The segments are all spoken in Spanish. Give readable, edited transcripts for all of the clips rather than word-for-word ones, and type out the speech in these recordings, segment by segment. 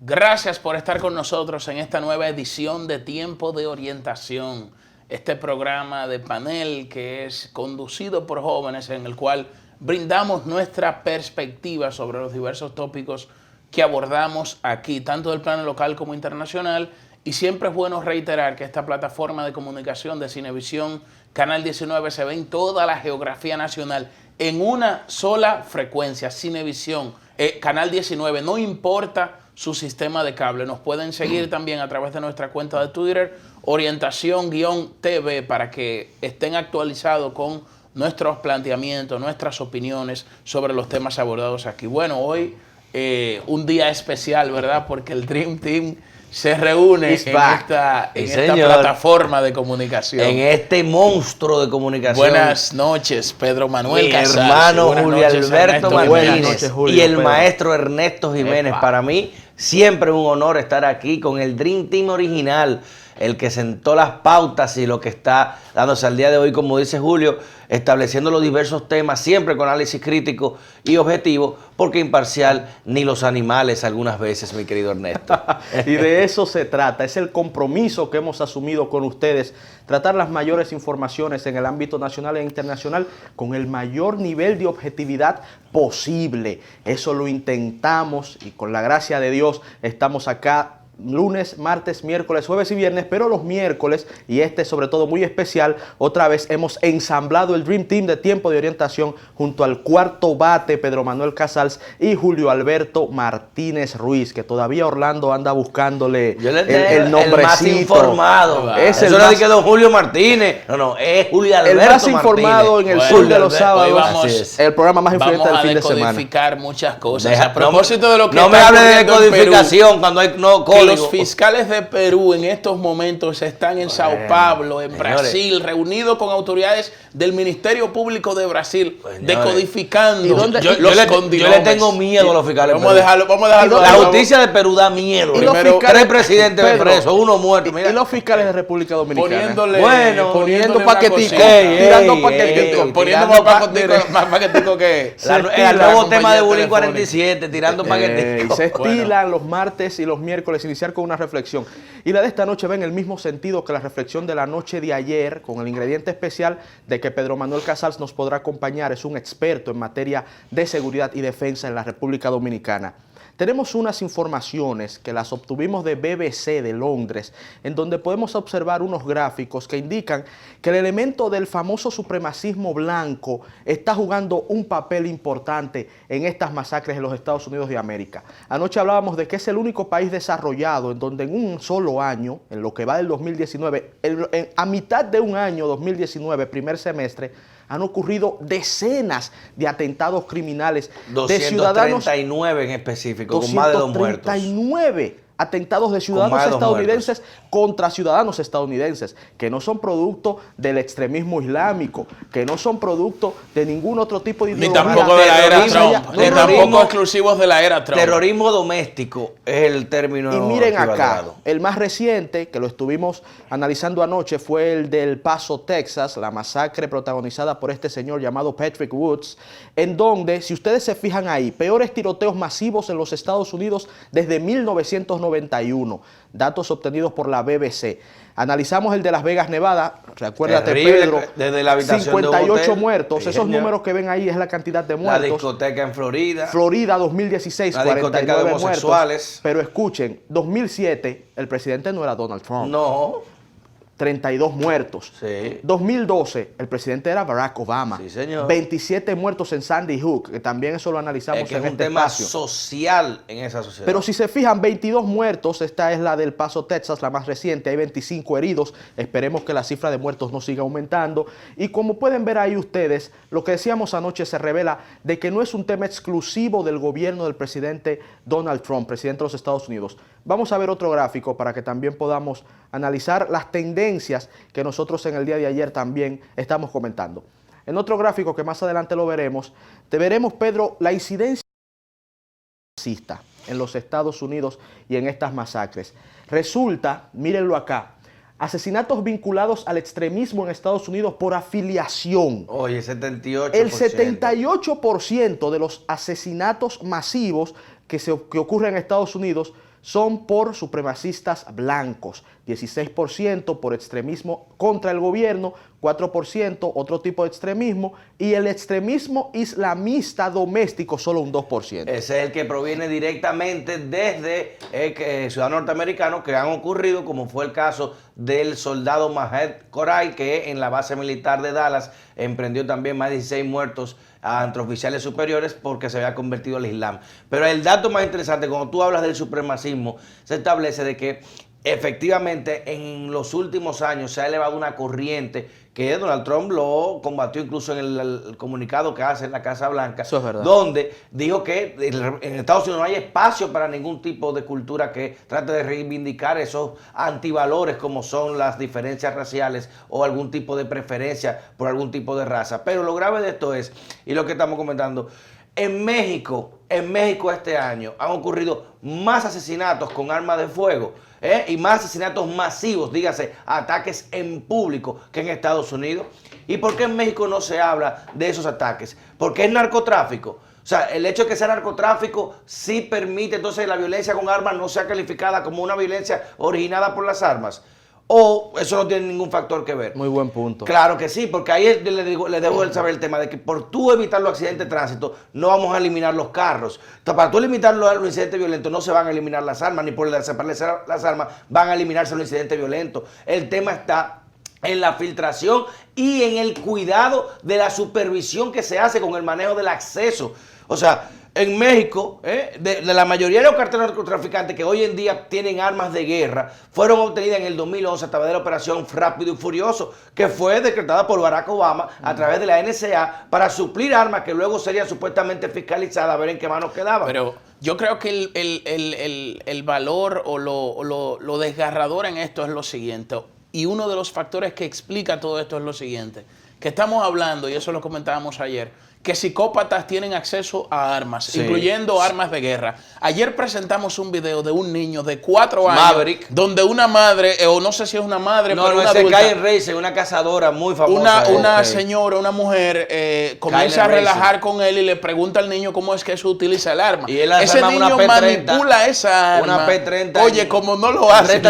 Gracias por estar con nosotros en esta nueva edición de Tiempo de Orientación, este programa de panel que es conducido por jóvenes en el cual brindamos nuestra perspectiva sobre los diversos tópicos que abordamos aquí, tanto del plano local como internacional, y siempre es bueno reiterar que esta plataforma de comunicación de Cinevisión, Canal 19, se ve en toda la geografía nacional en una sola frecuencia, Cinevisión, Canal 19, no importa su sistema de cable. Nos pueden seguir también a través de nuestra cuenta de Twitter, Orientación-TV, para que estén actualizados con nuestros planteamientos, nuestras opiniones sobre los temas abordados aquí. Bueno, hoy un día especial, ¿verdad? Porque el Dream Team se reúne en esta plataforma de comunicación. En este monstruo de comunicación. Buenas noches, Pedro Manuel Casals. Mi hermano Julio Alberto Martínez y el maestro Ernesto Jiménez. Para mí, siempre un honor estar aquí con el Dream Team original, el que sentó las pautas y lo que está dándose al día de hoy, como dice Julio, estableciendo los diversos temas, siempre con análisis crítico y objetivo, porque imparcial ni los animales algunas veces, mi querido Ernesto. Y de eso se trata, es el compromiso que hemos asumido con ustedes, tratar las mayores informaciones en el ámbito nacional e internacional con el mayor nivel de objetividad posible. Eso lo intentamos y con la gracia de Dios estamos acá lunes, martes, miércoles, jueves y viernes, pero los miércoles, y este sobre todo muy especial, otra vez hemos ensamblado el Dream Team de Tiempo de Orientación junto al cuarto bate, Pedro Manuel Casals y Julio Alberto Martínez Ruiz, que todavía Orlando anda buscándole el nombrecito. El más informado. Es eso no es que don Julio Martínez. No, es Julio Alberto el más Martínez. Informado en el sur de los sábados. El programa más influyente del fin de semana. Vamos a decodificar muchas cosas. A propósito de lo que no me hable de decodificación cuando hay código. Los fiscales de Perú en estos momentos están en Sao Paulo, en Brasil, reunidos con autoridades del Ministerio Público de Brasil, decodificando yo le tengo miedo a los fiscales. Vamos a dejarlo. La justicia de Perú da miedo. Tres presidentes presos, uno muerto. Y los fiscales de República Dominicana. Poniendo paqueticos, tirando paqueticos. Poniendo más paqueticos que el nuevo tema de Bullying 47, tirando paqueticos. Se estilan los martes y los miércoles iniciar con una reflexión. Y la de esta noche va en el mismo sentido que la reflexión de la noche de ayer, con el ingrediente especial de que Pedro Manuel Casals nos podrá acompañar. Es un experto en materia de seguridad y defensa en la República Dominicana. Tenemos unas informaciones que las obtuvimos de BBC de Londres, en donde podemos observar unos gráficos que indican que el elemento del famoso supremacismo blanco está jugando un papel importante en estas masacres en los Estados Unidos de América. Anoche hablábamos de que es el único país desarrollado en donde en un solo año, en lo que va del 2019, a mitad de un año 2019, primer semestre, han ocurrido decenas de atentados criminales de ciudadanos. 239 en específico, con más de 2 muertos. 239 atentados de ciudadanos estadounidenses contra ciudadanos estadounidenses, que no son producto del extremismo islámico, que no son producto de ningún otro tipo de ideología. Ni tampoco de la era Trump, ni tampoco exclusivos de la era Trump. Terrorismo doméstico es el término. Y miren acá, el más reciente, que lo estuvimos analizando anoche, fue el del Paso, Texas, la masacre protagonizada por este señor llamado Patrick Woods, en donde, si ustedes se fijan ahí, peores tiroteos masivos en los Estados Unidos desde 1991. Datos obtenidos por la BBC. Analizamos el de Las Vegas, Nevada. Recuérdate, Pedro, desde la habitación 58 muertos. Esos números que ven ahí es la cantidad de muertos. La discoteca en Florida. Florida 2016, la 49 de homosexuales. Muertos. Pero escuchen, 2007, el presidente no era Donald Trump. No. 32 muertos. Sí. 2012, el presidente era Barack Obama. Sí, señor. 27 muertos en Sandy Hook, que también eso lo analizamos es que en es un tema espacio social en esa sociedad. Pero si se fijan, 22 muertos, esta es la del Paso, Texas, la más reciente, hay 25 heridos, esperemos que la cifra de muertos no siga aumentando. Y como pueden ver ahí ustedes, lo que decíamos anoche se revela de que no es un tema exclusivo del gobierno del presidente Donald Trump, presidente de los Estados Unidos. Vamos a ver otro gráfico para que también podamos analizar las tendencias que nosotros en el día de ayer también estamos comentando. En otro gráfico que más adelante lo veremos, te veremos, Pedro, la incidencia en los Estados Unidos y en estas masacres. Resulta, mírenlo acá, asesinatos vinculados al extremismo en Estados Unidos por afiliación. Oye, 78%. El 78% de los asesinatos masivos que ocurren en Estados Unidos son por supremacistas blancos, 16% por extremismo contra el gobierno, 4% otro tipo de extremismo, y el extremismo islamista doméstico solo un 2%. Ese es el que proviene directamente desde ciudadanos norteamericanos que han ocurrido, como fue el caso del soldado Mahed Koray, que en la base militar de Dallas emprendió también más de 16 muertos entre oficiales superiores porque se había convertido al Islam. Pero el dato más interesante, cuando tú hablas del supremacismo, se establece de que efectivamente en los últimos años se ha elevado una corriente que Donald Trump lo combatió incluso en el comunicado que hace en la Casa Blanca. Eso es verdad. Donde dijo que en Estados Unidos no hay espacio para ningún tipo de cultura que trate de reivindicar esos antivalores como son las diferencias raciales o algún tipo de preferencia por algún tipo de raza. Pero lo grave de esto es, y lo que estamos comentando, en México este año han ocurrido más asesinatos con armas de fuego y más asesinatos masivos, dígase, ataques en público que en Estados Unidos. ¿Y por qué en México no se habla de esos ataques? Porque es narcotráfico. O sea, el hecho de que sea narcotráfico sí permite entonces que la violencia con armas no sea calificada como una violencia originada por las armas. ¿O eso no tiene ningún factor que ver? Muy buen punto. Claro que sí, porque ahí le debo saber el tema de que por tú evitar los accidentes de tránsito no vamos a eliminar los carros. Entonces, para tú limitar los incidentes violentos no se van a eliminar las armas, ni por desaparecer las armas van a eliminarse los incidentes violentos. El tema está en la filtración y en el cuidado de la supervisión que se hace con el manejo del acceso. O sea, en México, de la mayoría de los carteles narcotraficantes que hoy en día tienen armas de guerra, fueron obtenidas en el 2011 a través de la operación Rápido y Furioso, que fue decretada por Barack Obama a través de la NSA para suplir armas que luego serían supuestamente fiscalizadas a ver en qué manos quedaban. Pero yo creo que el valor o lo desgarrador en esto es lo siguiente, y uno de los factores que explica todo esto es lo siguiente, que estamos hablando, y eso lo comentábamos ayer, que psicópatas tienen acceso a armas, sí, incluyendo armas de guerra. Ayer presentamos un video de un niño de 4 años, Maverick, donde una madre, o no sé si es una madre, no, pero no, una ese adulta, Kyle Racer, una cazadora muy famosa. Una señora, una mujer, comienza a relajar con él y le pregunta al niño cómo es que se utiliza el arma. Y él ese niño manipula esa arma. Una P30. Oye, como no lo hace,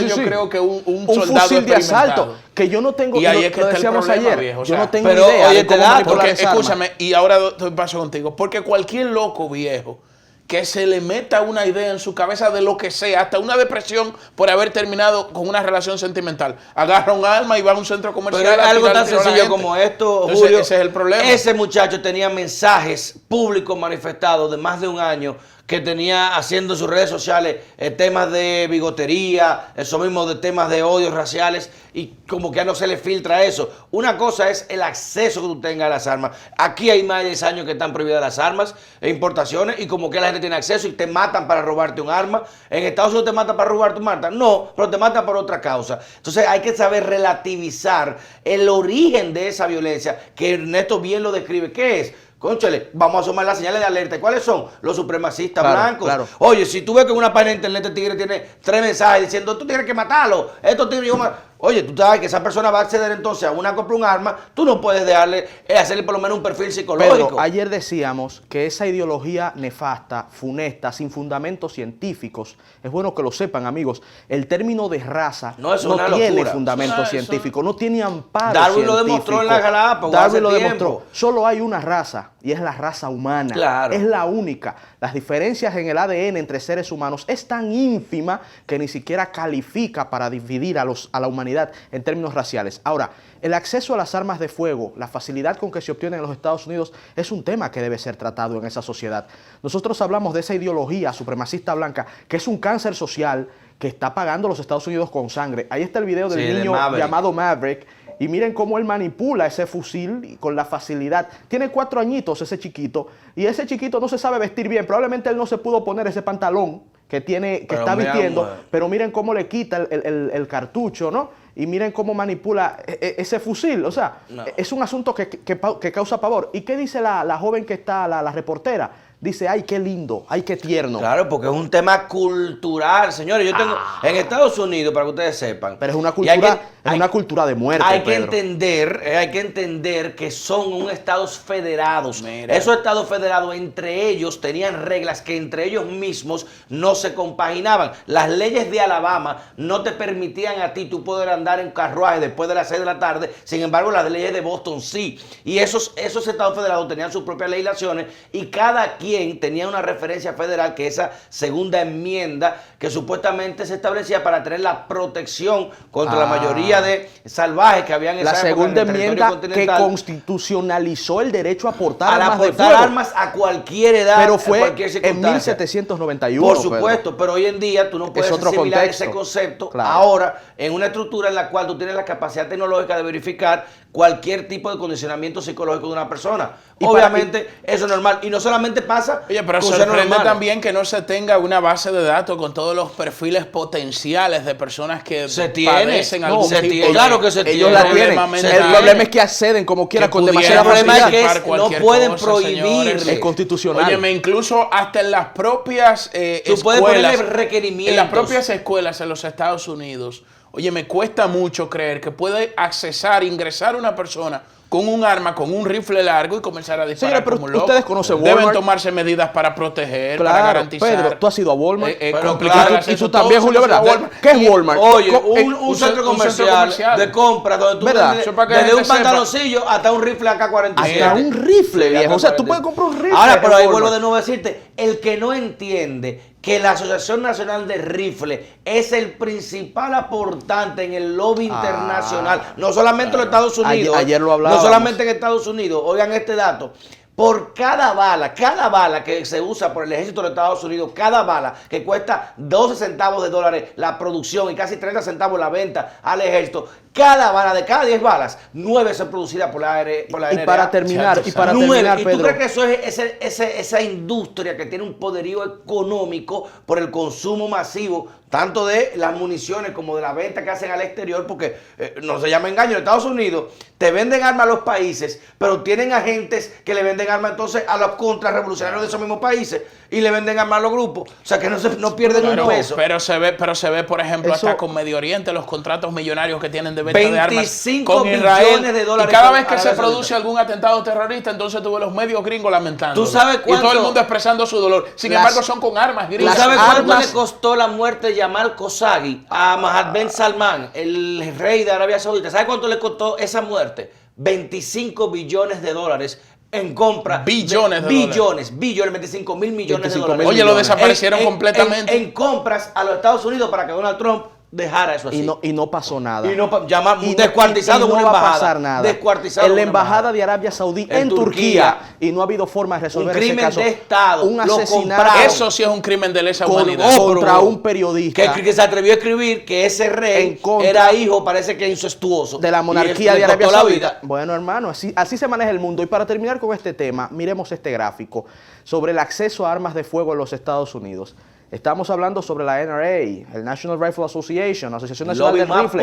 yo creo que un soldado fusil de asalto. Que yo no tengo, y ahí es que lo está decíamos el problema, ayer, viejo, o yo sea, no tengo pero, idea oye, de cómo manipular porque, esa escúchame, y ahora estoy paso contigo, porque cualquier loco viejo que se le meta una idea en su cabeza de lo que sea, hasta una depresión por haber terminado con una relación sentimental, agarra un arma y va a un centro comercial. Pero es algo tan sencillo como esto, entonces, Julio. ese es el problema. Ese muchacho tenía mensajes públicos manifestados de más de un año que tenía haciendo en sus redes sociales temas de bigotería, eso mismo de temas de odios raciales, y como que ya no se le filtra eso. Una cosa es el acceso que tú tengas a las armas. Aquí hay más de 10 años que están prohibidas las armas e importaciones, y como que la gente tiene acceso y te matan para robarte un arma. En Estados Unidos te matan para robarte un arma. No, pero te matan por otra causa. Entonces hay que saber relativizar el origen de esa violencia, que Ernesto bien lo describe. ¿Qué es? Cónchale, vamos a asomar las señales de alerta. ¿Cuáles son? Los supremacistas blancos. Claro. Oye, si tú ves que en una página de internet el tigre tiene 3 mensajes diciendo, tú tienes que matarlo, estos tigres, oye, tú sabes que esa persona va a acceder entonces a compra un arma, tú no puedes dejarle, hacerle por lo menos un perfil psicológico. Pero ayer decíamos que esa ideología nefasta, funesta, sin fundamentos científicos, es bueno que lo sepan, amigos, el término de raza no tiene fundamentos científicos, no tiene amparo Darwin científico. Lo demostró en la Galápagos. Darwin lo demostró. Solo hay una raza, y es la raza humana. Claro. Es la única. Las diferencias en el ADN entre seres humanos es tan ínfima que ni siquiera califica para dividir a la humanidad en términos raciales. Ahora, el acceso a las armas de fuego, la facilidad con que se obtiene en los Estados Unidos, es un tema que debe ser tratado en esa sociedad. Nosotros hablamos de esa ideología supremacista blanca, que es un cáncer social que está pagando los Estados Unidos con sangre. Ahí está el video del niño llamado Maverick, y miren cómo él manipula ese fusil con la facilidad. Tiene 4 añitos ese chiquito, y ese chiquito no se sabe vestir bien. Probablemente él no se pudo poner ese pantalón que está vistiendo, pero miren cómo le quita el cartucho, ¿no? Y miren cómo manipula ese fusil. O sea, es un asunto que causa pavor. ¿Y qué dice la joven que está, la reportera? dice, ay, qué lindo, ay, qué tierno. Claro, porque es un tema cultural, señores. Yo tengo en Estados Unidos, para que ustedes sepan. Pero es una cultura, de muerte, hay Pedro. que entender que son unos estados federados. Mira. Esos estados federados, entre ellos, tenían reglas que entre ellos mismos no se compaginaban. Las leyes de Alabama no te permitían a ti tú poder andar en carruaje después de las 6 de la tarde. Sin embargo, las leyes de Boston sí. Y esos estados federados tenían sus propias legislaciones y cada quien tenía una referencia federal, que esa segunda enmienda que supuestamente se establecía para tener la protección contra la mayoría de salvajes que habían en la esa segunda época en el enmienda continental, que constitucionalizó el derecho a portar armas de portar fuego. armas a cualquier edad, pero fue a cualquier circunstancia. En 1791. Por supuesto, pero hoy en día tú no puedes asimilar ese concepto ahora en una estructura en la cual tú tienes la capacidad tecnológica de verificar cualquier tipo de condicionamiento psicológico de una persona. Obviamente eso es normal y no solamente pasa. Oye, pero sorprende también que no se tenga una base de datos con todos los perfiles potenciales de personas que padecen algún tipo de... Claro que se tiene. Ellos la tienen. El problema es que acceden como quiera con demasiada facilidad. El problema es que no pueden prohibir. Es constitucional. Óyeme, incluso hasta en las propias tú puedes ponerle requerimientos. En las propias escuelas en los Estados Unidos, oye, me cuesta mucho creer que puede ingresar una persona con un arma, con un rifle largo y comenzar a disparar. Señora, pero como loco. ustedes conocen Walmart. Deben tomarse medidas para proteger, para garantizar. Pedro, tú has ido a Walmart. Y tú también, Julio, ¿verdad? ¿Qué es Walmart? Oye, un centro comercial de compra donde tú desde un pantaloncillo hasta un rifle AK-47. Hasta un rifle, viejo. O sea, tú puedes comprar un rifle. Ahora, pero ahí vuelvo de nuevo a decirte, el que no entiende que la Asociación Nacional de Rifle es el principal aportante en el lobby internacional, no solamente en los Estados Unidos, ayer lo hablábamos. No solamente en Estados Unidos, oigan este dato. Por cada bala que se usa por el ejército de los Estados Unidos, cada bala que cuesta 12 centavos de dólares la producción y casi 30 centavos la venta al ejército, cada bala de cada 10 balas, 9 son producidas por la NRA. Y para terminar, Pedro. ¿Y tú crees que eso es esa industria que tiene un poderío económico por el consumo masivo, tanto de las municiones como de la venta que hacen al exterior? Porque no se llama engaño, en Estados Unidos te venden armas a los países, pero tienen agentes que le venden armas entonces a los contrarrevolucionarios de esos mismos países y le venden armas a los grupos. O sea que no pierden un peso. Pero se ve, por ejemplo, hasta con Medio Oriente, los contratos millonarios que tienen de venta de armas con Israel. De dólares y cada vez que se produce algún atentado terrorista, entonces tuve los medios gringos lamentando. ¿Tú sabes cuánto? Y todo el mundo expresando su dolor. Sin embargo, son con armas gringas. ¿Tú sabes cuánto le costó la muerte de Jamal Khashoggi a Mohammed bin Salman, el rey de Arabia Saudita? ¿Sabes cuánto le costó esa muerte? 25 billones de dólares en compra. Billones, 25 mil millones de dólares. Oye, lo desaparecieron completamente. En compras a los Estados Unidos para que Donald Trump dejara eso así. Y no pasó nada. Descuartizado en una embajada. No va a pasar nada. Descuartizado en la embajada de Arabia Saudí en Turquía. Y no ha habido forma de resolver ese caso. Un crimen de Estado. Un asesinato. Eso sí es un crimen de lesa humanidad. Contra un periodista. Que se atrevió a escribir que ese rey era hijo, parece que incestuoso. De la monarquía de Arabia Saudita. Bueno, hermano, así se maneja el mundo. Y para terminar con este tema, miremos este gráfico sobre el acceso a armas de fuego en los Estados Unidos. Estamos hablando sobre la NRA, el National Rifle Association, la Asociación Nacional de Rifle,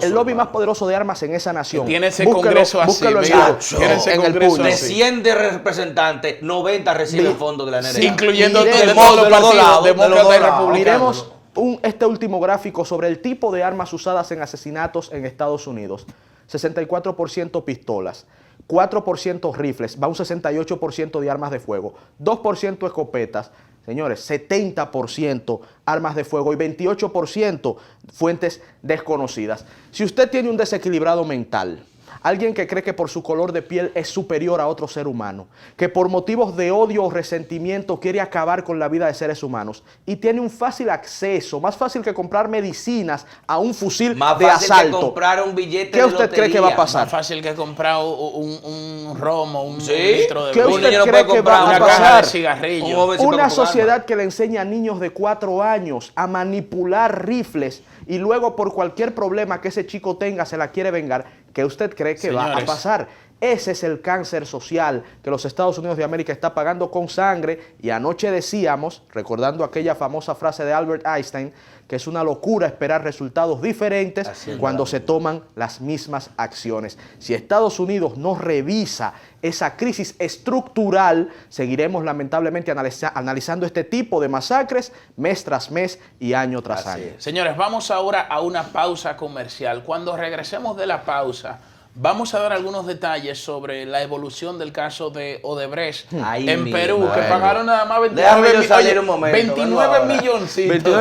el lobby más poderoso de armas en esa nación. Tiene ese congreso así, en el punto. De 100 de representantes, 90 reciben fondos de la NRA. Incluyendo de todos los partidos, demócratas y republicanos. Miremos este último gráfico sobre el tipo de armas usadas en asesinatos en Estados Unidos. 64% pistolas, 4% rifles, va un 68% de armas de fuego, 2% escopetas. Señores, 70% armas de fuego y 28% fuentes desconocidas. Si usted tiene un desequilibrado mental, alguien que cree que por su color de piel es superior a otro ser humano, que por motivos de odio o resentimiento quiere acabar con la vida de seres humanos y tiene un fácil acceso, más fácil que comprar medicinas, a un fusil de asalto. Más fácil que comprar un billete ¿Qué usted cree que va a pasar? Más fácil que comprar un romo, un litro de ¿Qué vino. usted cree que va a una pasar? caja de cigarrillos. Una sociedad que le enseña a niños de 4 años a manipular rifles y luego por cualquier problema que ese chico tenga se la quiere vengar. ¿Qué usted cree que va a pasar? Ese es el cáncer social que los Estados Unidos de América está pagando con sangre. Y anoche decíamos, recordando aquella famosa frase de Albert Einstein, que es una locura esperar resultados diferentes cuando se toman las mismas acciones. Si Estados Unidos no revisa esa crisis estructural, seguiremos lamentablemente analizando este tipo de masacres mes tras mes y año tras año. Señores, vamos ahora a una pausa comercial. Cuando regresemos de la pausa, vamos a dar algunos detalles sobre la evolución del caso de Odebrecht en Perú, que pagaron nada más 29 milloncitos.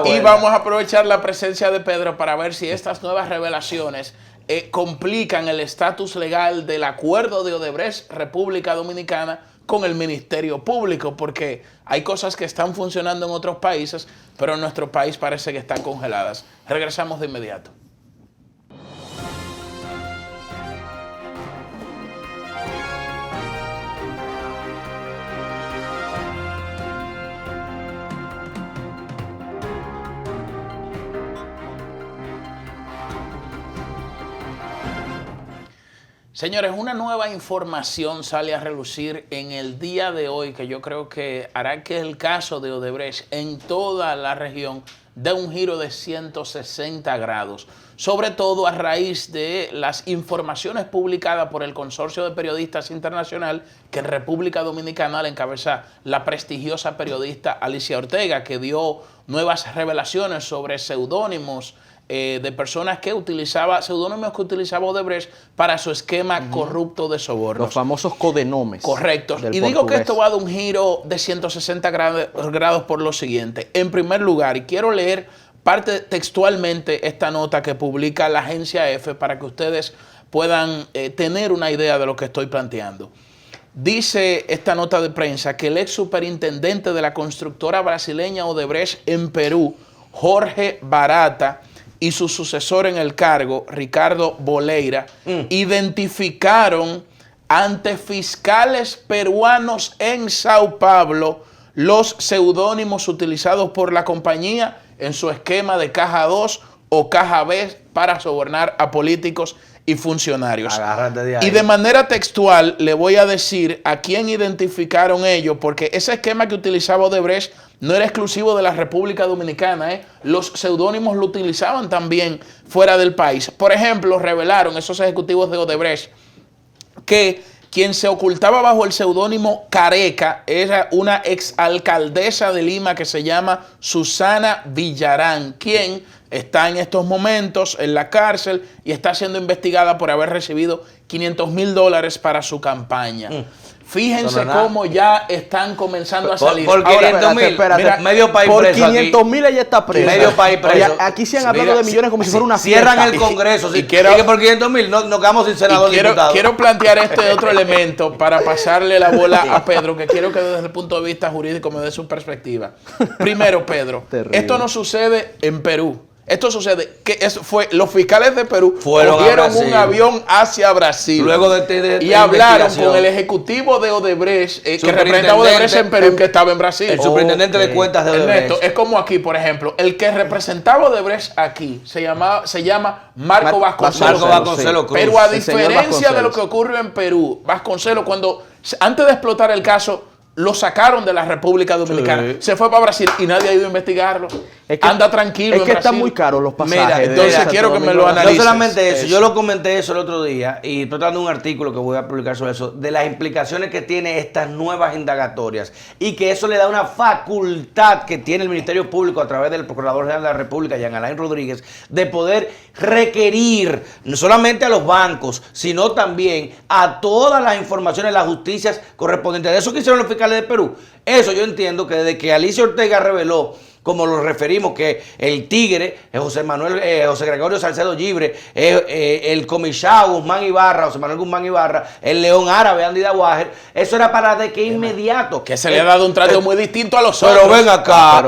Y vamos a aprovechar la presencia de Pedro para ver si estas nuevas revelaciones complican el estatus legal del acuerdo de Odebrecht, República Dominicana, con el Ministerio Público, porque hay cosas que están funcionando en otros países, pero en nuestro país parece que están congeladas. Regresamos de inmediato. Señores, una nueva información sale a relucir en el día de hoy que yo creo que hará que el caso de Odebrecht en toda la región dé un giro de 160 grados, sobre todo a raíz de las informaciones publicadas por el Consorcio de Periodistas Internacional, que en República Dominicana le encabeza la prestigiosa periodista Alicia Ortega, que dio nuevas revelaciones sobre seudónimos de personas que seudónimos que utilizaba Odebrecht para su esquema corrupto de sobornos. Los famosos codenomes. Correcto. Y digo que esto va a dar un giro de 160 grados por lo siguiente. En primer lugar, y quiero leer parte textualmente esta nota que publica la agencia EFE para que ustedes puedan tener una idea de lo que estoy planteando. Dice esta nota de prensa que el ex superintendente de la constructora brasileña Odebrecht en Perú, Jorge Barata, y su sucesor en el cargo, Ricardo Boleira, identificaron ante fiscales peruanos en Sao Paulo los seudónimos utilizados por la compañía en su esquema de caja 2 o caja B para sobornar a políticos y funcionarios. Agárrate de ahí. Y de manera textual le voy a decir a quién identificaron ellos, porque ese esquema que utilizaba Odebrecht no era exclusivo de la República Dominicana. Los seudónimos lo utilizaban también fuera del país. Por ejemplo, revelaron esos ejecutivos de Odebrecht que quien se ocultaba bajo el seudónimo Careca era una exalcaldesa de Lima que se llama Susana Villarán, quien está en estos momentos en la cárcel y está siendo investigada por haber recibido $500,000 para su campaña. Fíjense cómo ya están comenzando a salir. Por 500,000, medio país por preso. Por 500,000 ella está presa. Medio país preso. Aquí se han hablado de millones como si fuera una Cierran fiesta. el Congreso. Y que por 500,000 nos quedamos sin senador ni diputado. Quiero plantear este otro elemento para pasarle la bola a Pedro, que quiero que desde el punto de vista jurídico me dé su perspectiva. Primero, Pedro, esto no sucede en Perú. Esto sucede que los fiscales de Perú cogieron un avión hacia Brasil. Luego y hablaron con el ejecutivo de Odebrecht, que representaba a Odebrecht en Perú, que estaba en Brasil. El superintendente de cuentas de Odebrecht. Ernesto, es como aquí, por ejemplo, el que representaba a Odebrecht aquí se llama Marco Vasconcelos. Cruz. Pero a diferencia de lo que ocurrió en Perú, Vasconcelos, antes de explotar el caso, lo sacaron de la República Dominicana. Sí. Se fue para Brasil y nadie ha ido a investigarlo. Anda tranquilo. Es que están muy caros los pasajes. Mira, entonces quiero que me lo analices. No solamente eso, yo lo comenté eso el otro día y estoy dando un artículo que voy a publicar sobre eso, de las implicaciones que tiene estas nuevas indagatorias y que eso le da una facultad que tiene el Ministerio Público a través del Procurador General de la República, Jean Alain Rodríguez, de poder requerir no solamente a los bancos, sino también a todas las informaciones, las justicias correspondientes. De eso que hicieron los fiscales de Perú. Eso yo entiendo que desde que Alicia Ortega reveló, como lo referimos, que el tigre, José Gregorio Salcedo Gibre, el comisario Guzmán Ibarra, José Manuel Guzmán Ibarra, el león árabe Andy Dawager, eso era para de que inmediato. Que se le ha dado un trato muy distinto a los otros. Pero ven acá,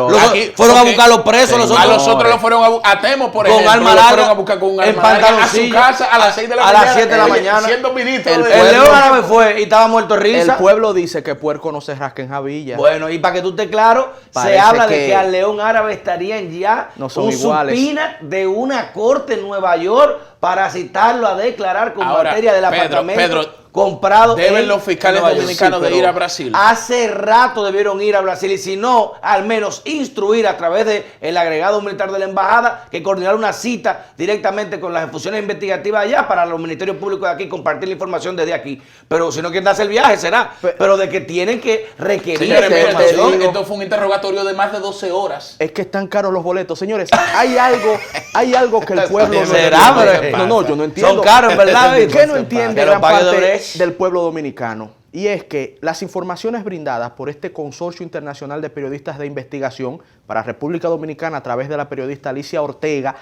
fueron a buscar los presos, los otros. A los otros los fueron a Temo, por ejemplo. Con arma larga, fueron a buscar con un arma larga a su casa a las 6 de la mañana. A las 7 de la mañana. Siendo ministro. El león árabe fue y estaba muerto risa. El pueblo dice que puerco no se rasca en Javillo. Padilla. Bueno, y para que tú estés claro, se habla de que al León Árabe estarían ya no son iguales. subpoena de una corte en Nueva York para citarlo a declarar con materia del apartamento comprado. ¿Deben los fiscales dominicanos de ir a Brasil? Hace rato debieron ir a Brasil y si no, al menos instruir a través del agregado militar de la embajada que coordinar una cita directamente con las funciones investigativas allá para los ministerios públicos de aquí, compartir la información desde aquí. Pero si no quieren darse el viaje será, pero de que tienen que requerir información. Esto fue un interrogatorio de más de 12 horas. Es que están caros los boletos. Señores, hay algo que el pueblo no entiende. No, yo no entiendo. Son caros, ¿verdad? ¿Qué no entiende gran parte del pueblo dominicano? Y es que las informaciones brindadas por este Consorcio Internacional de Periodistas de Investigación para República Dominicana a través de la periodista Alicia Ortega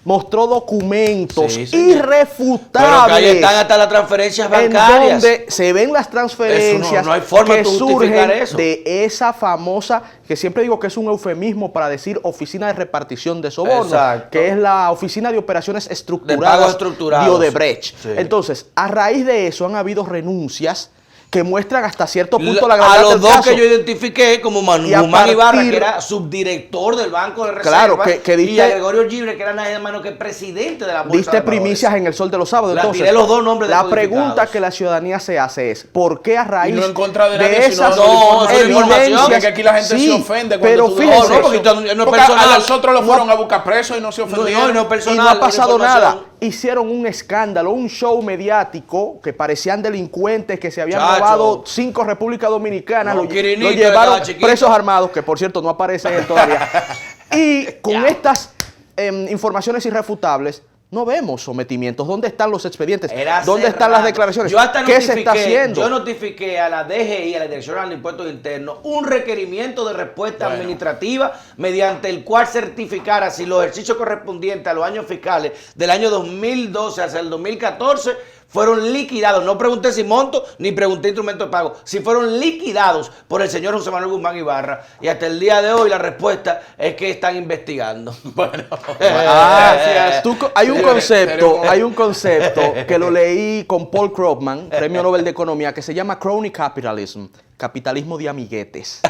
mostró documentos irrefutables. Pero que ahí están hasta las transferencias bancarias. En donde se ven las transferencias no hay forma que de justificar surgen eso. de esa famosa, que siempre digo que es un eufemismo para decir Oficina de Repartición de Sobornos, que es la Oficina de Operaciones Estructuradas de Odebrecht. Sí. Entonces, a raíz de eso han habido renuncias que muestran hasta cierto punto la gravedad del caso. A los dos que yo identifiqué como Guzmán Ibarra, que era subdirector del Banco de Reserva, y a Gregorio Gibre, que era nada menos que presidente de la Bolsa diste primicias en el Sol de los Sábados. Entonces, los dos nombres la pregunta que la ciudadanía se hace es, ¿por qué a raíz no en contra de esas evidencias? Que aquí la gente se ofende cuando tú fíjense, porque a nosotros lo fueron a buscar preso y no se ofendieron. Y no ha pasado nada. Hicieron un escándalo, un show mediático que parecían delincuentes que se habían robado 5 Repúblicas Dominicanas, lo llevaron presos armados, que por cierto no aparecen todavía. Y con estas informaciones irrefutables, no vemos sometimientos. ¿Dónde están los expedientes? ¿Dónde están las declaraciones? ¿Qué se está haciendo? Yo notifiqué a la DGI, a la Dirección General de Impuestos Internos, un requerimiento de respuesta administrativa mediante el cual certificara si los ejercicios correspondientes a los años fiscales del año 2012 hacia el 2014 fueron liquidados. No pregunté si monto, ni pregunté instrumento de pago. Si fueron liquidados por el señor José Manuel Guzmán Ibarra. Y hasta el día de hoy la respuesta es que están investigando. Bueno, gracias. Hay un concepto que lo leí con Paul Krugman, Premio Nobel de Economía, que se llama crony capitalism, capitalismo de amiguetes.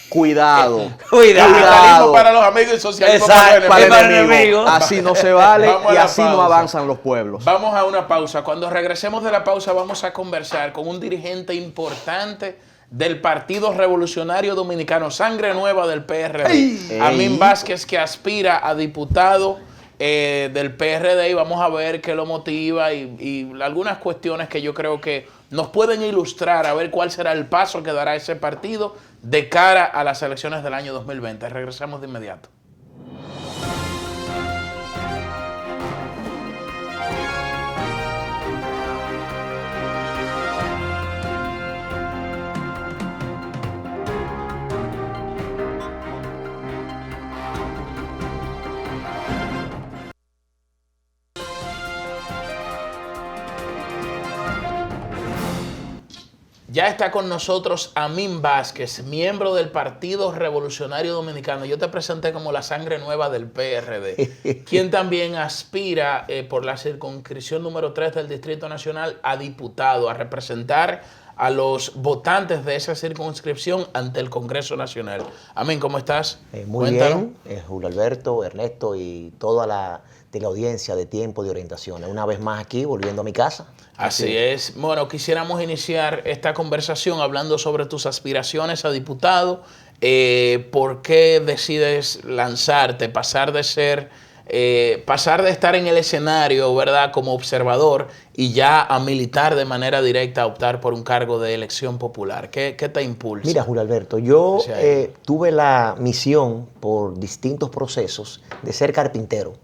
Cuidado. Capitalismo para los amigos y socialismo para el enemigo. Así no se vale y así no avanzan los pueblos. Vamos a una pausa. Cuando regresemos de la pausa vamos a conversar con un dirigente importante del Partido Revolucionario Dominicano, Sangre Nueva del PRD, Amín Vázquez, que aspira a diputado del PRD, y vamos a ver qué lo motiva y algunas cuestiones que yo creo que nos pueden ilustrar a ver cuál será el paso que dará ese partido de cara a las elecciones del año 2020. Regresamos de inmediato. Ya está con nosotros Amín Vázquez, miembro del Partido Revolucionario Dominicano. Yo te presenté como la Sangre Nueva del PRD, quien también aspira por la circunscripción número 3 del Distrito Nacional a diputado, a representar a los votantes de esa circunscripción ante el Congreso Nacional. Amín, ¿cómo estás? Muy bien, Julio Alberto, Ernesto y toda la audiencia de Tiempo de Orientación. Una vez más aquí, volviendo a mi casa. Así es. Bueno, quisiéramos iniciar esta conversación hablando sobre tus aspiraciones a diputado. ¿Por qué decides lanzarte, pasar de estar en el escenario, ¿verdad?, como observador y ya a militar de manera directa, a optar por un cargo de elección popular? ¿Qué te impulsa? Mira, Julio Alberto, yo tuve la misión por distintos procesos de ser carpintero,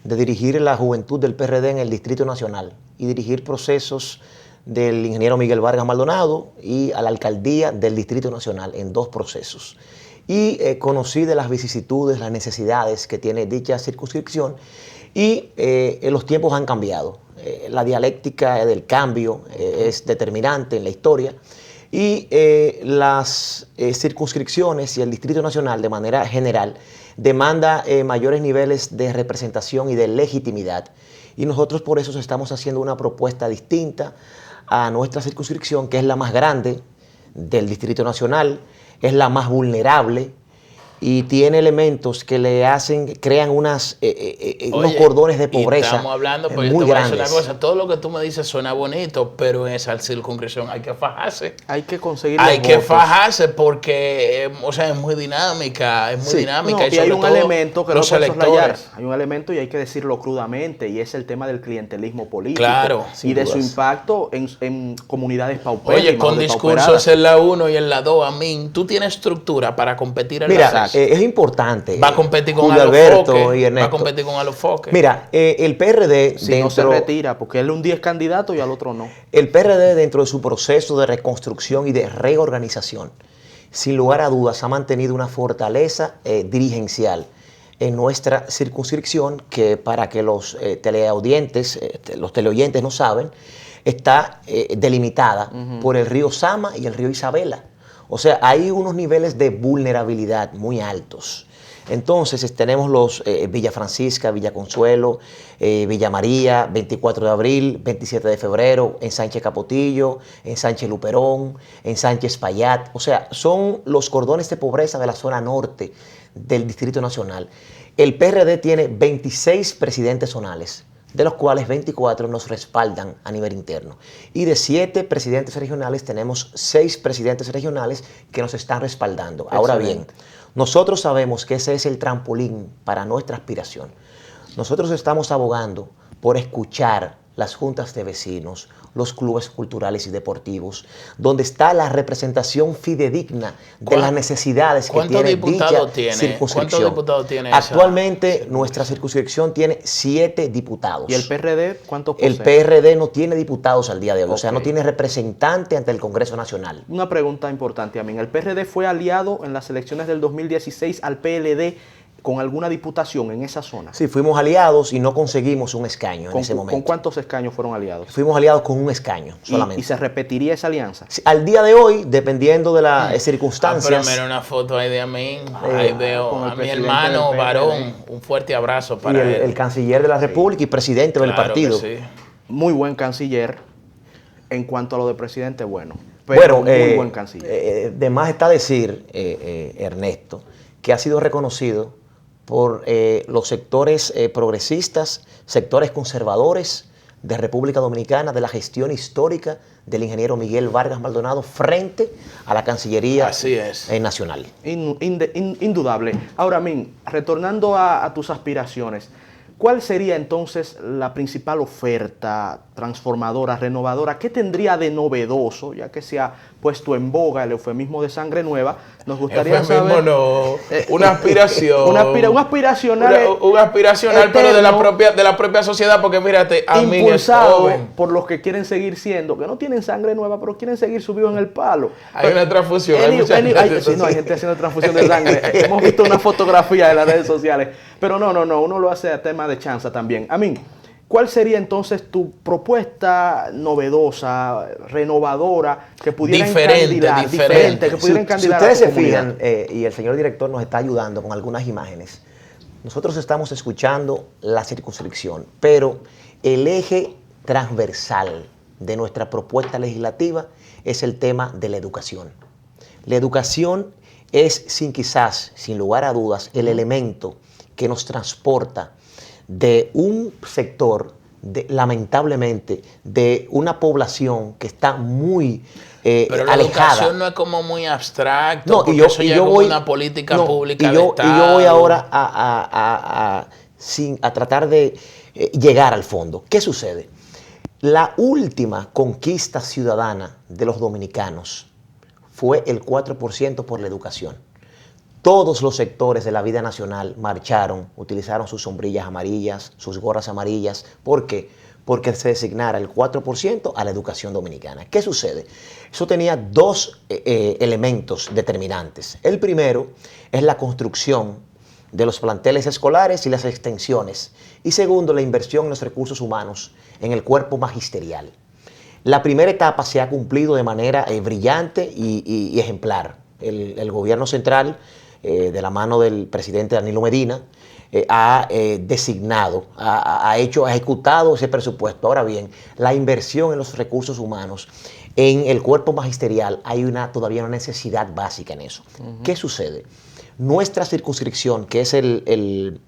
de dirigir la juventud del PRD en el Distrito Nacional y dirigir procesos del ingeniero Miguel Vargas Maldonado y a la alcaldía del Distrito Nacional en 2 procesos. Y conocí de las vicisitudes, las necesidades que tiene dicha circunscripción y los tiempos han cambiado. La dialéctica del cambio es determinante en la historia y las circunscripciones y el Distrito Nacional de manera general demanda mayores niveles de representación y de legitimidad. Y nosotros por eso estamos haciendo una propuesta distinta a nuestra circunscripción, que es la más grande del Distrito Nacional, es la más vulnerable y tiene elementos que le crean unos cordones de pobreza estamos hablando, pues muy yo te voy a decir grandes. una cosa, todo lo que tú me dices suena bonito, pero en esa circunscripción hay que fajarse. Hay que conseguir Hay que fajarse porque, o sea, es muy dinámica, No, y hay un elemento que no puede soslayar. Hay un elemento y hay que decirlo crudamente, y es el tema del clientelismo político. Claro. Y de su impacto en comunidades paupérrimas. Oye, con discursos en la 1 y en la 2, a mí, tú tienes estructura para competir en la 6. Es importante. Va a competir con Julio Alberto y Ernesto. Va a competir con Alofoque. Mira, el PRD... Si no se retira, porque él un día es candidato y al otro no. El PRD, dentro de su proceso de reconstrucción y de reorganización, sin lugar a dudas, ha mantenido una fortaleza dirigencial en nuestra circunscripción que, para que los teleaudientes no saben, está delimitada por el río Sama y el río Isabela. O sea, hay unos niveles de vulnerabilidad muy altos. Entonces tenemos los Villa Francisca, Villa Consuelo, Villa María, 24 de abril, 27 de febrero, en Sánchez Capotillo, en Sánchez Luperón, en Sánchez Payat. O sea, son los cordones de pobreza de la zona norte del Distrito Nacional. El PRD tiene 26 presidentes zonales, de los cuales 24 nos respaldan a nivel interno. Y de 7 presidentes regionales tenemos 6 presidentes regionales que nos están respaldando. Ahora bien, nosotros sabemos que ese es el trampolín para nuestra aspiración. Nosotros estamos abogando por escuchar las juntas de vecinos, los clubes culturales y deportivos, donde está la representación fidedigna de las necesidades que tiene dicha circunscripción. ¿Cuántos diputados tiene Actualmente nuestra circunscripción tiene 7 diputados. ¿Y el PRD cuántos posee? El PRD no tiene diputados al día de hoy, o sea, no tiene representante ante el Congreso Nacional. Una pregunta importante a mí. ¿El PRD fue aliado en las elecciones del 2016 al PLD con alguna diputación en esa zona? Sí, fuimos aliados y no conseguimos un escaño en ese momento. ¿Con cuántos escaños fueron aliados? Fuimos aliados con un escaño solamente. ¿Y se repetiría esa alianza? Sí, al día de hoy, dependiendo de las circunstancias. Pero mira una foto ahí de Amin. Ahí veo a mi hermano varón. Un fuerte abrazo para él. El canciller de la República y presidente del partido. Sí. Muy buen canciller. En cuanto a lo de presidente, bueno. Pero muy buen canciller. De más está decir, Ernesto, que ha sido reconocido por los sectores progresistas, sectores conservadores de República Dominicana, de la gestión histórica del ingeniero Miguel Vargas Maldonado frente a la Cancillería Nacional. Indudable. Ahora, Min, retornando a tus aspiraciones, ¿cuál sería entonces la principal oferta transformadora, renovadora? ¿Qué tendría de novedoso, ya que se ha puesto en boga el eufemismo de sangre nueva? Nos gustaría saber... No, una aspiración. Un aspiracional. Un aspiracional, eterno, pero de la propia sociedad, porque fíjate, a mí impulsado por los que quieren seguir siendo, que no tienen sangre nueva, pero quieren seguir subidos en el palo. Hay una transfusión. Hay gente haciendo transfusión de sangre. Hemos visto una fotografía en las redes sociales. Pero no, uno lo hace a tema de chanza también. Amin, ¿cuál sería entonces tu propuesta novedosa, renovadora, que pudiera diferente, que pudiera encandilar si ustedes se fijan, y el señor director nos está ayudando con algunas imágenes, nosotros estamos escuchando la circunscripción, pero el eje transversal de nuestra propuesta legislativa es el tema de la educación. La educación es, sin lugar a dudas, el elemento que nos transporta de un sector, lamentablemente, de una población que está muy pero la alejada. Educación no es como muy abstracto, no, porque eso ya es como una política pública de Estado. Y yo voy ahora a tratar de llegar al fondo. ¿Qué sucede? La última conquista ciudadana de los dominicanos fue el 4% por la educación. Todos los sectores de la vida nacional marcharon, utilizaron sus sombrillas amarillas, sus gorras amarillas. ¿Por qué? Porque se designara el 4% a la educación dominicana. ¿Qué sucede? Eso tenía dos elementos determinantes. El primero es la construcción de los planteles escolares y las extensiones. Y segundo, la inversión en los recursos humanos, en el cuerpo magisterial. La primera etapa se ha cumplido de manera brillante y ejemplar. El gobierno central, de la mano del presidente Danilo Medina, ha designado, ha ejecutado ese presupuesto. Ahora bien, la inversión en los recursos humanos en el cuerpo magisterial hay todavía una necesidad básica en eso. ¿Qué sucede? Nuestra circunscripción, que es el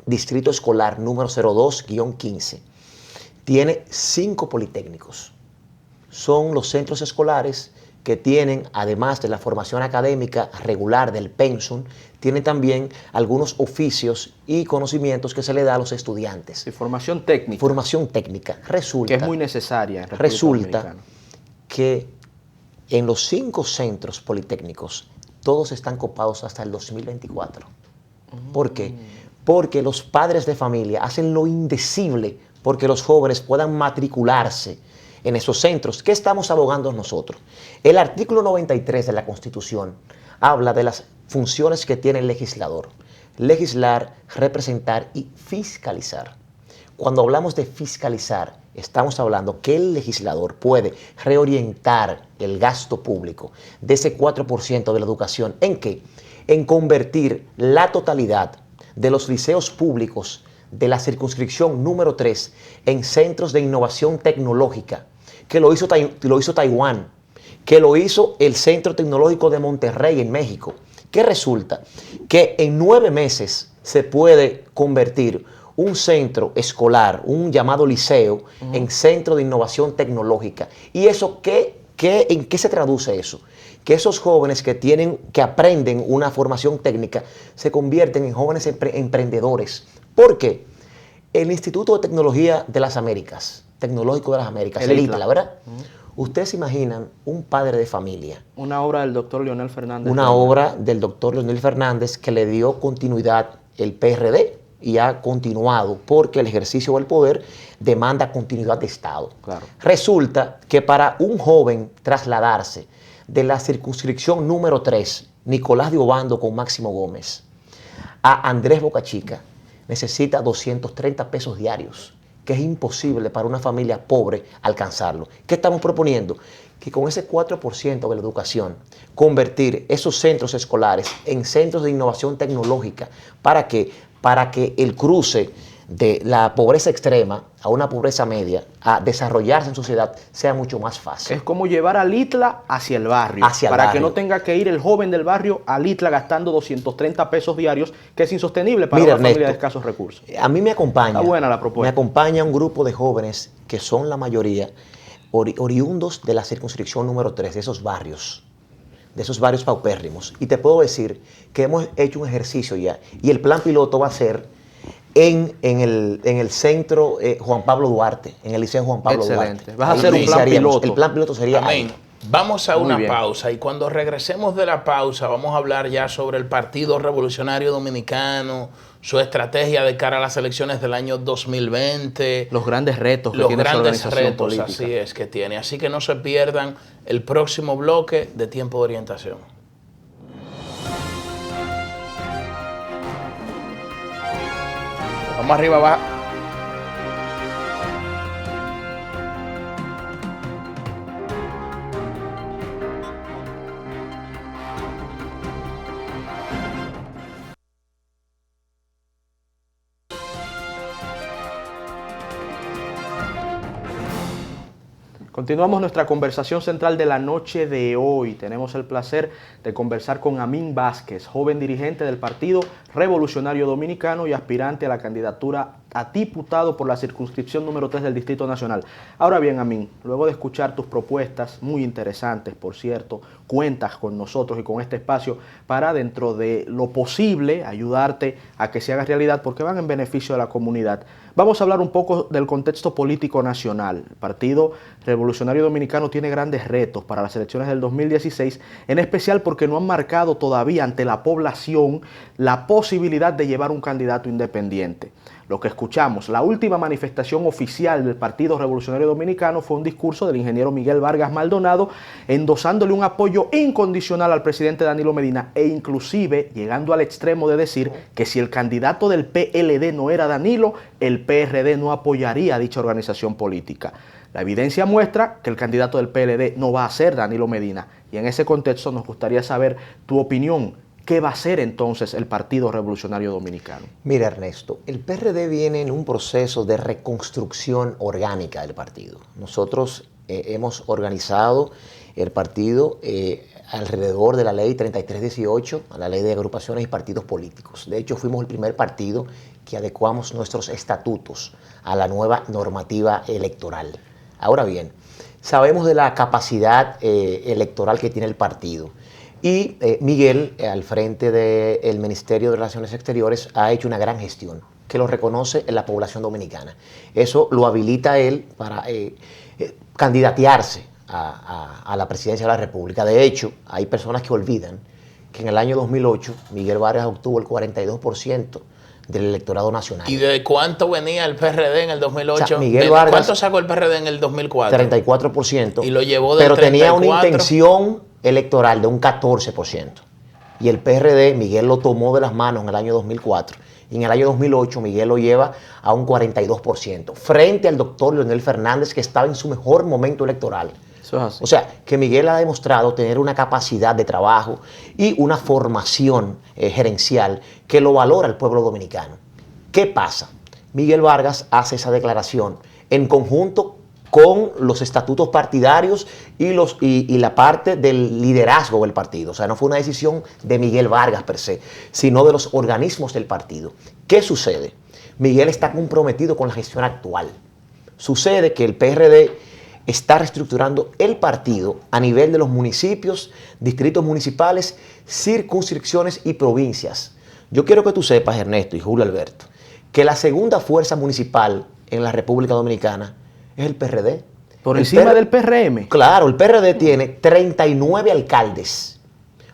Distrito Escolar número 02-15, tiene 5 politécnicos. Son los centros escolares que tienen, además de la formación académica regular del pensum, tienen también algunos oficios y conocimientos que se le da a los estudiantes. Y formación técnica. Formación técnica. Resulta que es muy necesaria. Resulta que en los 5 centros politécnicos, todos están copados hasta el 2024. ¿Por qué? Porque los padres de familia hacen lo indecible porque los jóvenes puedan matricularse en esos centros. ¿Qué estamos abogando nosotros? El artículo 93 de la Constitución habla de las funciones que tiene el legislador. Legislar, representar y fiscalizar. Cuando hablamos de fiscalizar, estamos hablando que el legislador puede reorientar el gasto público de ese 4% de la educación. ¿En qué? En convertir la totalidad de los liceos públicos de la circunscripción número 3 en centros de innovación tecnológica, que lo hizo Taiwán, que lo hizo el Centro Tecnológico de Monterrey en México. ¿Qué resulta? Que en 9 meses se puede convertir un centro escolar, un llamado liceo, en centro de innovación tecnológica. ¿Y eso en qué se traduce eso? Que esos jóvenes que aprenden una formación técnica se convierten en jóvenes emprendedores. ¿Por qué? El Instituto de Tecnología de las Américas, Tecnológico de las Américas, el ITLA, ¿verdad? Ustedes se imaginan un padre de familia. Una obra del doctor Leonel Fernández. Una obra del doctor Leonel Fernández que le dio continuidad el PRD y ha continuado porque el ejercicio del poder demanda continuidad de Estado. Claro. Resulta que para un joven trasladarse de la circunscripción número 3, Nicolás de Obando con Máximo Gómez, a Andrés Bocachica, necesita 230 pesos diarios, que es imposible para una familia pobre alcanzarlo. ¿Qué estamos proponiendo? Que con ese 4% de la educación, convertir esos centros escolares en centros de innovación tecnológica. ¿Para qué? Para que el cruce de la pobreza extrema a una pobreza media, a desarrollarse en sociedad, sea mucho más fácil. Es como llevar al ITLA hacia el barrio. Para que no tenga que ir el joven del barrio al ITLA gastando 230 pesos diarios, que es insostenible para una familia de escasos recursos. A mí me acompaña. Está buena la propuesta. Me acompaña un grupo de jóvenes que son la mayoría oriundos de la circunscripción número 3, de esos barrios paupérrimos. Y te puedo decir que hemos hecho un ejercicio ya, y el plan piloto va a ser en el centro Juan Pablo Duarte, en el liceo Juan Pablo Excelente. Duarte. Vas a hacer un plan piloto. El plan piloto sería ahí. Vamos a una pausa y cuando regresemos de la pausa vamos a hablar ya sobre el Partido Revolucionario Dominicano, su estrategia de cara a las elecciones del año 2020. Los grandes retos que tiene esa organización política. Así es que tiene. Así que no se pierdan el próximo bloque de Tiempo de Orientación. Vamos arriba, va. Continuamos nuestra conversación central de la noche de hoy. Tenemos el placer de conversar con Amín Vázquez, joven dirigente del Partido Revolucionario Dominicano y aspirante a la candidatura a diputado por la circunscripción número 3 del Distrito Nacional. Ahora bien, Amín, luego de escuchar tus propuestas, muy interesantes, por cierto, cuentas con nosotros y con este espacio para, dentro de lo posible, ayudarte a que se haga realidad porque van en beneficio de la comunidad. Vamos a hablar un poco del contexto político nacional. El Partido Revolucionario Dominicano tiene grandes retos para las elecciones del 2016, en especial porque no han marcado todavía ante la población la posibilidad de llevar un candidato independiente. Lo que escuchamos, la última manifestación oficial del Partido Revolucionario Dominicano fue un discurso del ingeniero Miguel Vargas Maldonado endosándole un apoyo incondicional al presidente Danilo Medina e inclusive llegando al extremo de decir que si el candidato del PLD no era Danilo, el PRD no apoyaría a dicha organización política. La evidencia muestra que el candidato del PLD no va a ser Danilo Medina y en ese contexto nos gustaría saber tu opinión. ¿Qué va a hacer entonces el Partido Revolucionario Dominicano? Mira, Ernesto, el PRD viene en un proceso de reconstrucción orgánica del partido. Nosotros hemos organizado el partido alrededor de la ley 3318, a la ley de agrupaciones y partidos políticos. De hecho, fuimos el primer partido que adecuamos nuestros estatutos a la nueva normativa electoral. Ahora bien, sabemos de la capacidad electoral que tiene el partido. Y Miguel, al frente del Ministerio de Relaciones Exteriores, ha hecho una gran gestión que lo reconoce en la población dominicana. Eso lo habilita a él para candidatearse a la presidencia de la República. De hecho, hay personas que olvidan que en el año 2008 Miguel Vargas obtuvo el 42% del electorado nacional. ¿Y de cuánto venía el PRD en el 2008? O sea, Miguel Vargas, ¿cuánto sacó el PRD en el 2004? 34%. Y lo llevó del pero 34. Tenía una intención electoral de un 14%. Y el PRD, Miguel lo tomó de las manos en el año 2004. Y en el año 2008 Miguel lo lleva a un 42%, frente al doctor Leonel Fernández, que estaba en su mejor momento electoral. Eso es así. O sea, que Miguel ha demostrado tener una capacidad de trabajo y una formación gerencial que lo valora el pueblo dominicano. ¿Qué pasa? Miguel Vargas hace esa declaración en conjunto con los estatutos partidarios y la parte del liderazgo del partido. O sea, no fue una decisión de Miguel Vargas per se, sino de los organismos del partido. ¿Qué sucede? Miguel está comprometido con la gestión actual. Sucede que el PRD está reestructurando el partido a nivel de los municipios, distritos municipales, circunscripciones y provincias. Yo quiero que tú sepas, Ernesto y Julio Alberto, que la segunda fuerza municipal en la República Dominicana es el PRD. ¿Por encima del PRM? Claro, el PRD tiene 39 alcaldes,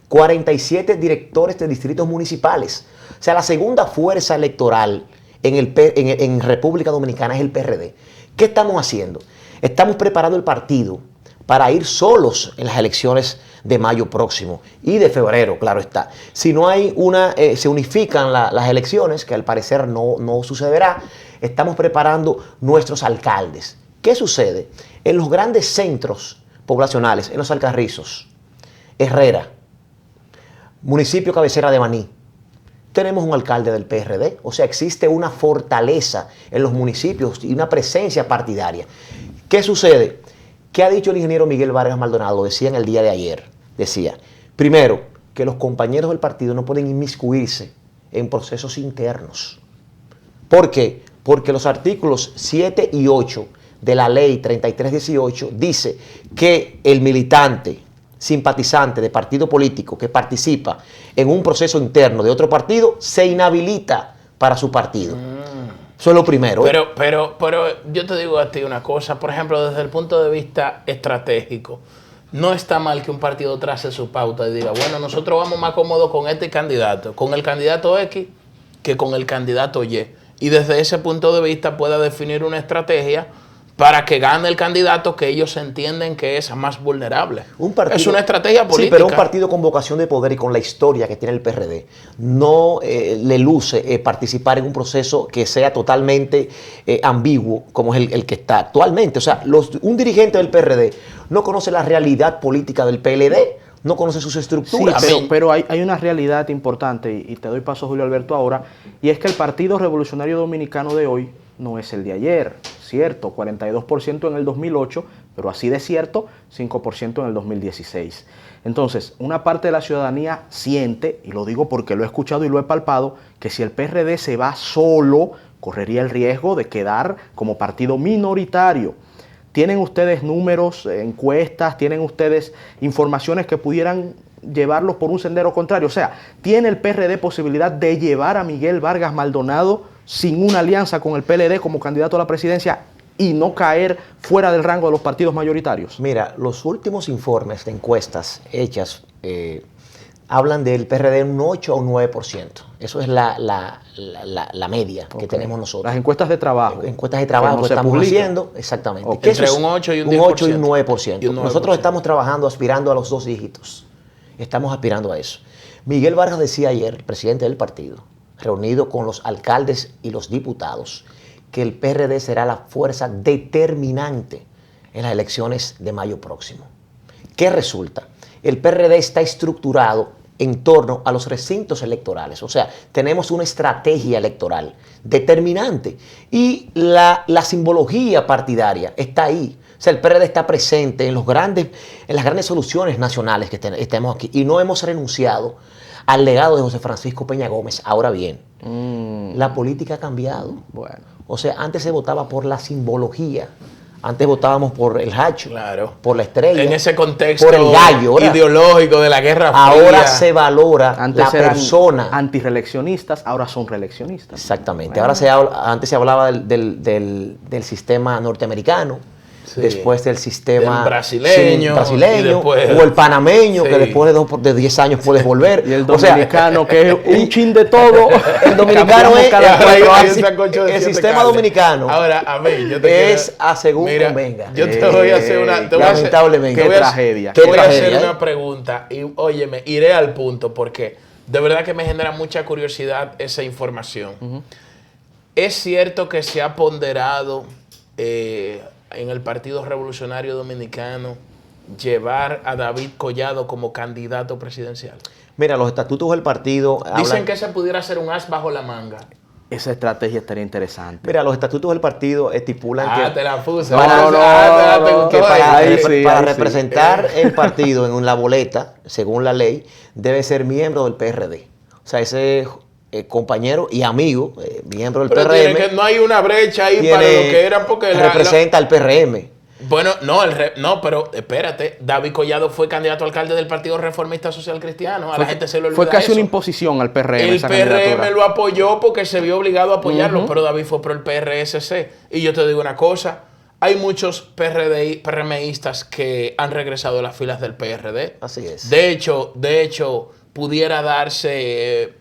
47 directores de distritos municipales. O sea, la segunda fuerza electoral en República Dominicana es el PRD. ¿Qué estamos haciendo? Estamos preparando el partido para ir solos en las elecciones de mayo próximo y de febrero, claro está. Si no hay se unifican las elecciones, que al parecer no sucederá, estamos preparando nuestros alcaldes. ¿Qué sucede? En los grandes centros poblacionales, en los Alcarrizos, Herrera, municipio cabecera de Baní, tenemos un alcalde del PRD. O sea, existe una fortaleza en los municipios y una presencia partidaria. ¿Qué sucede? ¿Qué ha dicho el ingeniero Miguel Vargas Maldonado? Decía en el día de ayer. Decía, primero, que los compañeros del partido no pueden inmiscuirse en procesos internos. ¿Por qué? Porque los artículos 7 y 8 de la ley 3318 dice que el militante, simpatizante de partido político que participa en un proceso interno de otro partido se inhabilita para su partido. Eso es lo primero. Pero yo te digo a ti una cosa, por ejemplo, desde el punto de vista estratégico, no está mal que un partido trace su pauta y diga, bueno, nosotros vamos más cómodos con este candidato, con el candidato X, que con el candidato Y. Y desde ese punto de vista pueda definir una estrategia para que gane el candidato que ellos entienden que es más vulnerable. Es una estrategia política. Sí, pero un partido con vocación de poder y con la historia que tiene el PRD no le luce participar en un proceso que sea totalmente ambiguo como es el que está actualmente. O sea, un dirigente del PRD no conoce la realidad política del PLD, no conoce sus estructuras. Sí, pero hay una realidad importante y te doy paso, Julio Alberto, ahora, y es que el Partido Revolucionario Dominicano de hoy no es el de ayer, cierto, 42% en el 2008, pero así de cierto, 5% en el 2016. Entonces, una parte de la ciudadanía siente, y lo digo porque lo he escuchado y lo he palpado, que si el PRD se va solo, correría el riesgo de quedar como partido minoritario. ¿Tienen ustedes números, encuestas, tienen ustedes informaciones que pudieran llevarlos por un sendero contrario? O sea, ¿tiene el PRD posibilidad de llevar a Miguel Vargas Maldonado sin una alianza con el PLD como candidato a la presidencia y no caer fuera del rango de los partidos mayoritarios? Mira, los últimos informes de encuestas hechas hablan del PRD un 8 o un 9%. Eso es la media que tenemos nosotros. Las encuestas de trabajo. Encuestas de trabajo que estamos haciendo, exactamente. Okay. Entre un 8 y un 10%. Un 8 y un 9%. Nosotros estamos trabajando, aspirando a los 2 dígitos. Estamos aspirando a eso. Miguel Vargas decía ayer, el presidente del partido, reunido con los alcaldes y los diputados, que el PRD será la fuerza determinante en las elecciones de mayo próximo. ¿Qué resulta? El PRD está estructurado en torno a los recintos electorales. O sea, tenemos una estrategia electoral determinante y la simbología partidaria está ahí. O sea, el PRD está presente en las grandes soluciones nacionales que tenemos aquí y no hemos renunciado al legado de José Francisco Peña Gómez. Ahora bien, la política ha cambiado. Bueno. O sea, antes se votaba por la simbología. Antes votábamos por el hacho, claro, por la estrella. En ese contexto por el gallo, ideológico de la Guerra Fría. Ahora se valora antes la persona. Antirreeleccionistas, ahora son reeleccionistas. Exactamente. Bueno. Antes se hablaba del sistema norteamericano. Sí. Después del sistema brasileño después, o el panameño, sí, que después de 10 años puedes volver. Y el dominicano, que es un chin de todo. El dominicano es el sistema dominicano. Ahora, a mí, yo es a según convenga. Yo te voy a hacer una... lamentablemente. Qué tragedia. Te voy a hacer una pregunta y, óyeme, iré al punto porque de verdad que me genera mucha curiosidad esa información. ¿Es cierto que se ha ponderado... en el Partido Revolucionario Dominicano llevar a David Collado como candidato presidencial? Mira, los estatutos del partido... Dicen que se pudiera hacer un as bajo la manga. Esa estrategia estaría interesante. Mira, los estatutos del partido estipulan que... te la puse. Para representar el partido en la boleta, según la ley, debe ser miembro del PRD. O sea, ese... compañero y amigo, miembro del PRM. Que no hay una brecha ahí para lo que eran porque... representa al PRM. Bueno, no, pero espérate, David Collado fue candidato a alcalde del Partido Reformista Social Cristiano. La gente se lo olvida. Fue casi una imposición al PRM. El PRM lo apoyó porque se vio obligado a apoyarlo, pero David fue por el PRSC. Y yo te digo una cosa, hay muchos PRMistas que han regresado a las filas del PRD. Así es. De hecho, pudiera darse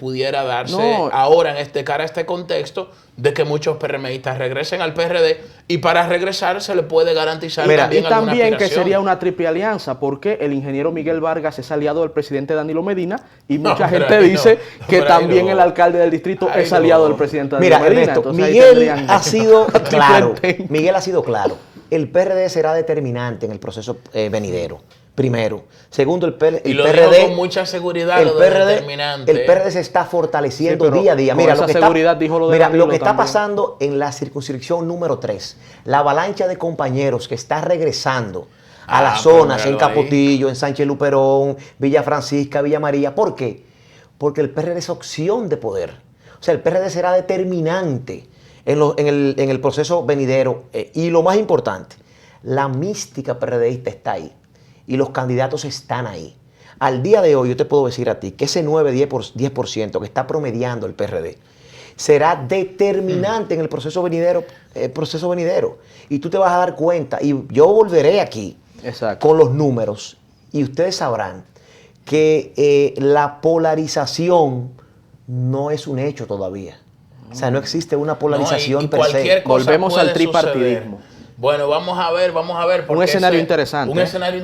ahora en este contexto de que muchos PRMistas regresen al PRD y para regresar se le puede garantizar también alguna aspiración. Que sería una triple alianza porque el ingeniero Miguel Vargas es aliado del presidente Danilo Medina y mucha gente dice que también el alcalde del distrito es aliado del presidente Danilo Medina. Ernesto, Miguel ha sido claro. Miguel ha sido claro. El PRD será determinante en el proceso venidero. Primero. Segundo, el PRD... dijo con mucha seguridad el PRD se está fortaleciendo día a día. Mira, lo que está pasando en la circunscripción número 3, la avalancha de compañeros que está regresando a las zonas, en Capotillo, en Sánchez Luperón, Villa Francisca, Villa María. ¿Por qué? Porque el PRD es opción de poder. O sea, el PRD será determinante en el proceso venidero. Y lo más importante, la mística PRDista está ahí. Y los candidatos están ahí. Al día de hoy, yo te puedo decir a ti que ese 9-10% que está promediando el PRD será determinante en el proceso venidero. Y tú te vas a dar cuenta, y yo volveré aquí con los números, y ustedes sabrán que la polarización no es un hecho todavía. O sea, no existe una polarización per se. Volvemos al tripartidismo. Bueno, vamos a ver. Un escenario interesante. Un escenario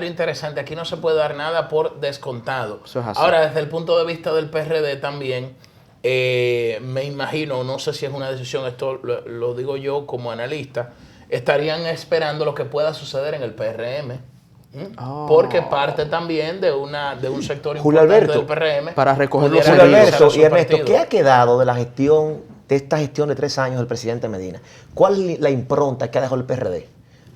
interesante. Aquí no se puede dar nada por descontado. Eso es así. Ahora, desde el punto de vista del PRD también, me imagino, no sé si es una decisión, esto lo digo yo como analista, estarían esperando lo que pueda suceder en el PRM. Porque parte también de un sector importante del PRM. Para recoger los Julio Alberto y Ernesto, ¿qué ha quedado de esta gestión de 3 años del presidente Medina? ¿Cuál es la impronta que ha dejado el PRD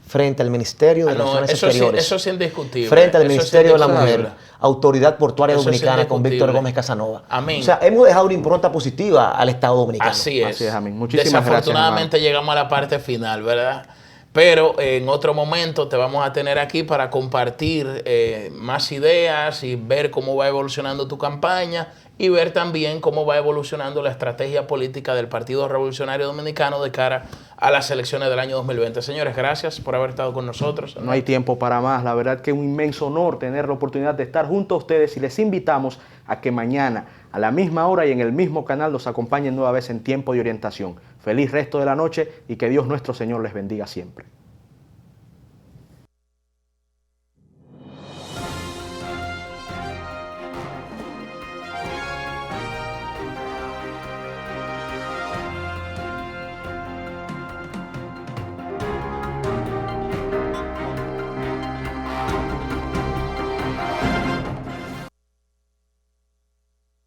frente al Ministerio de Relaciones Exteriores? Eso es indiscutible. Frente al Ministerio de la Mujer, Autoridad Portuaria Dominicana con Víctor Gómez Casanova. Amén. O sea, hemos dejado una impronta positiva al Estado dominicano. Así es, amén. Muchísimas Desafortunadamente gracias, llegamos a la parte final, ¿verdad? Pero en otro momento te vamos a tener aquí para compartir más ideas y ver cómo va evolucionando tu campaña y ver también cómo va evolucionando la estrategia política del Partido Revolucionario Dominicano de cara a las elecciones del año 2020. Señores, gracias por haber estado con nosotros. No hay tiempo para más. La verdad que es un inmenso honor tener la oportunidad de estar junto a ustedes y les invitamos a que mañana a la misma hora y en el mismo canal nos acompañen nueva vez en Tiempo de Orientación. Feliz resto de la noche y que Dios nuestro Señor les bendiga siempre.